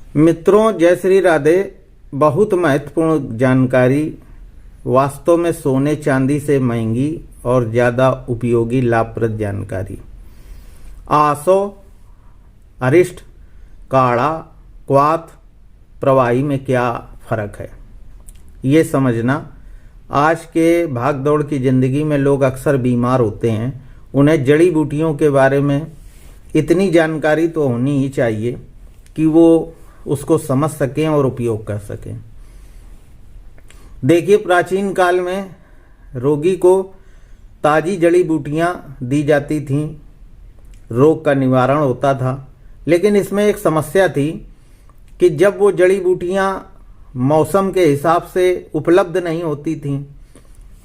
मित्रों, जय श्री राधे। बहुत महत्वपूर्ण जानकारी, वास्तव में सोने चांदी से महंगी और ज़्यादा उपयोगी लाभप्रद जानकारी। आसो, अरिष्ट, काढ़ा, क्वाथ, प्रवाही में क्या फ़र्क है, ये समझना। आज के भागदौड़ की ज़िंदगी में लोग अक्सर बीमार होते हैं। उन्हें जड़ी बूटियों के बारे में इतनी जानकारी तो होनी ही चाहिए कि वो उसको समझ सकें और उपयोग कर सकें। देखिए, प्राचीन काल में रोगी को ताज़ी जड़ी बूटियां दी जाती थीं, रोग का निवारण होता था। लेकिन इसमें एक समस्या थी कि जब वो जड़ी बूटियां मौसम के हिसाब से उपलब्ध नहीं होती थीं।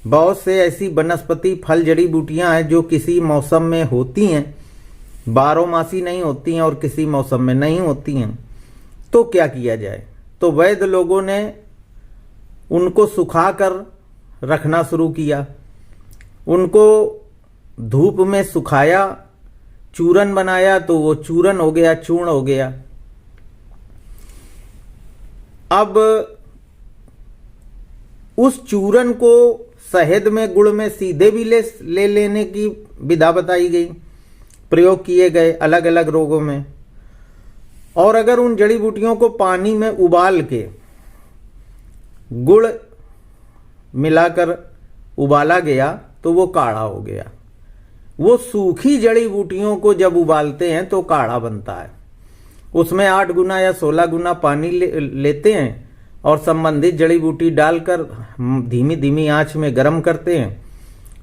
बहुत से ऐसी वनस्पति फल जड़ी बूटियां हैं जो किसी मौसम में होती हैं, बारहमासी नहीं होती हैं और किसी मौसम में नहीं होती हैं। तो क्या किया जाए? तो वैद्य लोगों ने उनको सुखाकर रखना शुरू किया, उनको धूप में सुखाया, चूरन बनाया तो वो चूरन हो गया, चूर्ण हो गया। अब उस चूरन को शहद में, गुड़ में सीधे भी ले लेने की विधा बताई गई, प्रयोग किए गए अलग अलग रोगों में। और अगर उन जड़ी बूटियों को पानी में उबाल के गुड़ मिलाकर उबाला गया तो वो काढ़ा हो गया। वो सूखी जड़ी बूटियों को जब उबालते हैं तो काढ़ा बनता है। उसमें 8 गुना या 16 गुना पानी लेते हैं और संबंधित जड़ी बूटी डालकर धीमी धीमी आंच में गर्म करते हैं।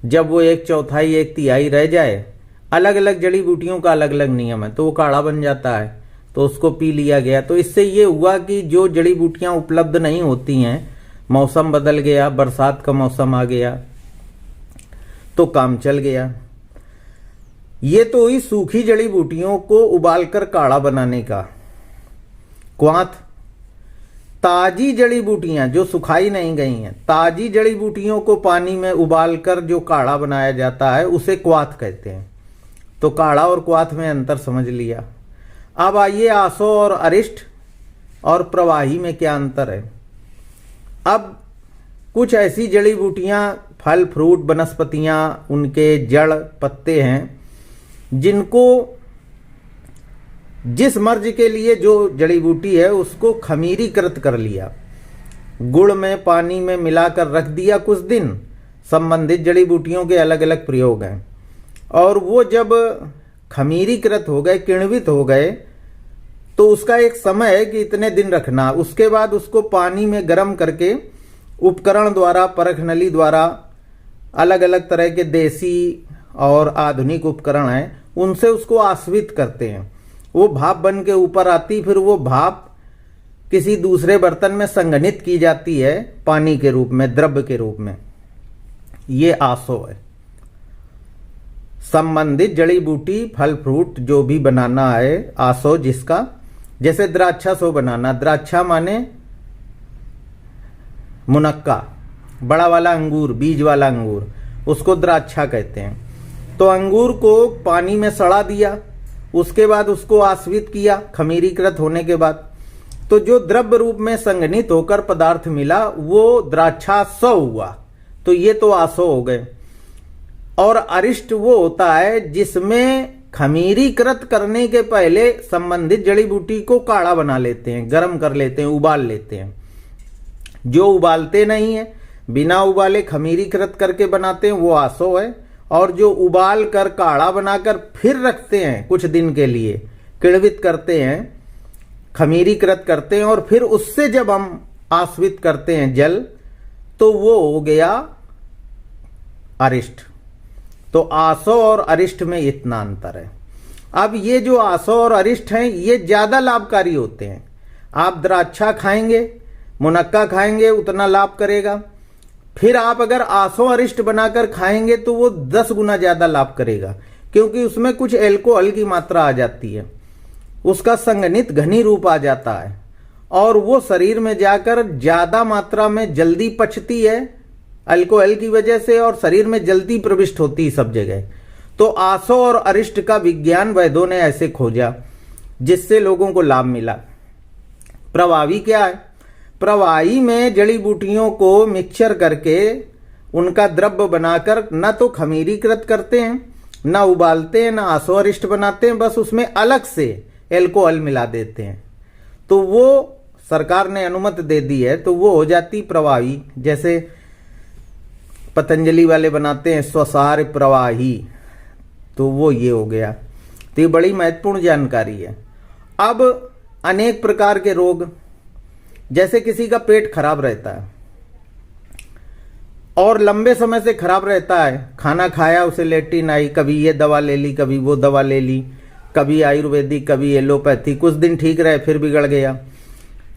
जब वो 1/4 1/3 रह जाए, अलग अलग जड़ी बूटियों का अलग अलग नियम है, तो वो काढ़ा बन जाता है। तो उसको पी लिया गया। तो इससे ये हुआ कि जो जड़ी बूटियां उपलब्ध नहीं होती हैं, मौसम बदल गया, बरसात का मौसम आ गया तो काम चल गया। ये तो हुई सूखी जड़ी बूटियों को उबालकर काढ़ा बनाने का। क्वाथ, ताजी जड़ी बूटियां जो सुखाई नहीं गई हैं, ताजी जड़ी बूटियों को पानी में उबालकर जो काढ़ा बनाया जाता है उसे क्वाथ कहते हैं। तो काढ़ा और क्वाथ में अंतर समझ लिया। अब आइए आसो और अरिष्ट और प्रवाही में क्या अंतर है। अब कुछ ऐसी जड़ी बूटियां, फल फ्रूट, वनस्पतियां, उनके जड़ पत्ते हैं जिनको जिस मर्ज के लिए जो जड़ी बूटी है उसको खमीरीकृत कर लिया, गुड़ में पानी में मिलाकर रख दिया कुछ दिन। संबंधित जड़ी बूटियों के अलग अलग प्रयोग हैं और वो जब खमीरीकृत हो गए, किण्वित हो गए, तो उसका एक समय है कि इतने दिन रखना। उसके बाद उसको पानी में गर्म करके उपकरण द्वारा, परख नली द्वारा, अलग अलग तरह के देसी और आधुनिक उपकरण हैं, उनसे उसको आस्वित करते हैं। वो भाप बन के ऊपर आती, फिर वो भाप किसी दूसरे बर्तन में संघनित की जाती है पानी के रूप में, द्रव्य के रूप में। ये आसो है। संबंधित जड़ी बूटी, फल फ्रूट जो भी बनाना है, आसो जिसका, जैसे द्राक्षा सो बनाना। द्राक्षा माने मुनक्का, बड़ा वाला अंगूर, बीज वाला अंगूर, उसको द्राक्षा कहते हैं। तो अंगूर को पानी में सड़ा दिया, उसके बाद उसको आस्वित किया खमीरीकृत होने के बाद, तो जो द्रव्य रूप में संघनित होकर पदार्थ मिला वो द्राक्षासो हुआ। तो ये तो आसो हो गए। और अरिष्ट वो होता है जिसमें खमीरीकृत करने के पहले संबंधित जड़ी बूटी को काढ़ा बना लेते हैं, गर्म कर लेते हैं, उबाल लेते हैं। जो उबालते नहीं है, बिना उबाले खमीरीकृत करके बनाते हैं, वो आसो है। और जो उबाल कर काढ़ा बनाकर फिर रखते हैं कुछ दिन के लिए, किण्वित करते हैं, खमीरीकृत करते हैं और फिर उससे जब हम आस्वित करते हैं जल, तो वो हो गया अरिष्ट। तो आसो और अरिष्ट में इतना अंतर है। अब ये जो आसो और अरिष्ट हैं, ये ज्यादा लाभकारी होते हैं। आप द्राक्षा खाएंगे, मुनक्का खाएंगे, उतना लाभ करेगा। फिर आप अगर आसो अरिष्ट बनाकर खाएंगे तो वो 10 गुना ज्यादा लाभ करेगा, क्योंकि उसमें कुछ एल्कोहल की मात्रा आ जाती है, उसका संघनित घनी रूप आ जाता है और वो शरीर में जाकर ज्यादा मात्रा में जल्दी पचती है अल्कोहल की वजह से, और शरीर में जल्दी प्रविष्ट होती है सब जगह। तो आसो और अरिष्ट का विज्ञान वैद्यों ने ऐसे खोजा जिससे लोगों को लाभ मिला। प्रवाही क्या है? प्रवाही में जड़ी बूटियों को मिक्सचर करके उनका द्रव्य बनाकर न तो खमीरीकृत करते हैं, न उबालते हैं, न आसोअरिष्ट बनाते हैं, बस उसमें अलग से एल्कोहल मिला देते हैं। तो वो सरकार ने अनुमति दे दी है, तो वो हो जाती प्रवाही। जैसे पतंजलि वाले बनाते हैं स्वसार प्रवाही, तो वो ये हो गया। तो ये बड़ी महत्वपूर्ण जानकारी है। अब अनेक प्रकार के रोग, जैसे किसी का पेट खराब रहता है और लंबे समय से खराब रहता है, खाना खाया उसे लेट्रिन आई, कभी ये दवा ले ली, कभी वो दवा ले ली, कभी आयुर्वेदिक, कभी एलोपैथी, कुछ दिन ठीक रहे फिर बिगड़ गया।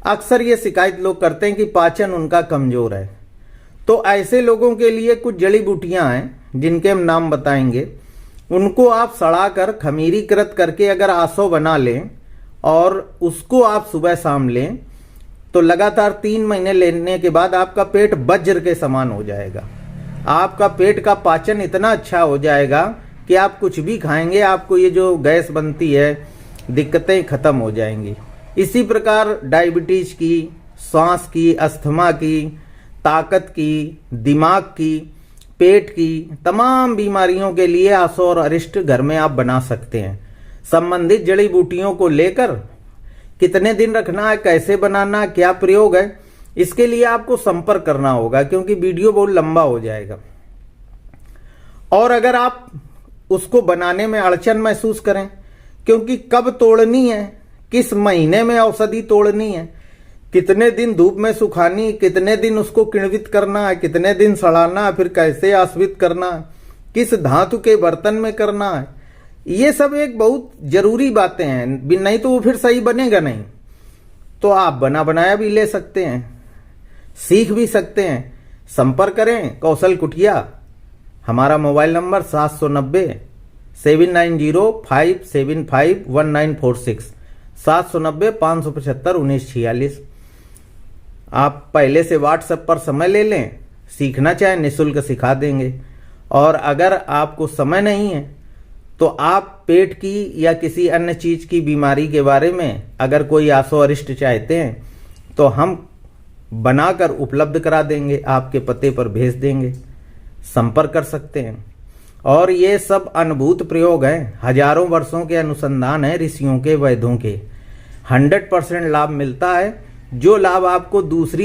अक्सर ये शिकायत लोग करते हैं कि पाचन उनका कमजोर है। तो ऐसे लोगों के लिए कुछ जड़ी बूटियां हैं जिनके हम नाम बताएंगे। उनको आप सड़ाकर खमीरीकृत करके अगर आसो बना लें और उसको आप सुबह शाम लें तो लगातार 3 महीने लेने के बाद आपका पेट वज्र के समान हो जाएगा। आपका पेट का पाचन इतना अच्छा हो जाएगा कि आप कुछ भी खाएंगे, आपको ये जो गैस बनती है, दिक्कतें खत्म हो जाएंगी। इसी प्रकार डायबिटीज की, सांस की, अस्थमा की, ताकत की, दिमाग की, पेट की, तमाम बीमारियों के लिए आसो और अरिष्ट घर में आप बना सकते हैं। संबंधित जड़ी बूटियों को लेकर कितने दिन रखना है, कैसे बनाना, क्या प्रयोग है, इसके लिए आपको संपर्क करना होगा, क्योंकि वीडियो बहुत लंबा हो जाएगा। और अगर आप उसको बनाने में अड़चन महसूस करें, क्योंकि कब तोड़नी है, किस महीने में औषधि तोड़नी है, कितने दिन धूप में सुखानी, कितने दिन उसको किण्वित करना है, कितने दिन सड़ाना है, फिर कैसे आस्वित करना है, किस धातु के बर्तन में करना है, ये सब एक बहुत जरूरी बातें हैं। नहीं तो वो फिर सही बनेगा नहीं। तो आप बना बनाया भी ले सकते हैं, सीख भी सकते हैं। संपर्क करें कौशल कुटिया। हमारा मोबाइल नंबर 790-790-575-1946 790-575-1946। आप पहले से व्हाट्सएप पर समय ले लें, सीखना चाहें निःशुल्क सिखा देंगे। और अगर आपको समय नहीं है तो आप पेट की या किसी अन्य चीज की बीमारी के बारे में अगर कोई आसो अरिष्ट चाहते हैं तो हम बनाकर उपलब्ध करा देंगे, आपके पते पर भेज देंगे, संपर्क कर सकते हैं। और ये सब अनुभूत प्रयोग हैं, हजारों वर्षों के अनुसंधान है ऋषियों के, वैद्यों के। 100% लाभ मिलता है। जो लाभ आपको दूसरी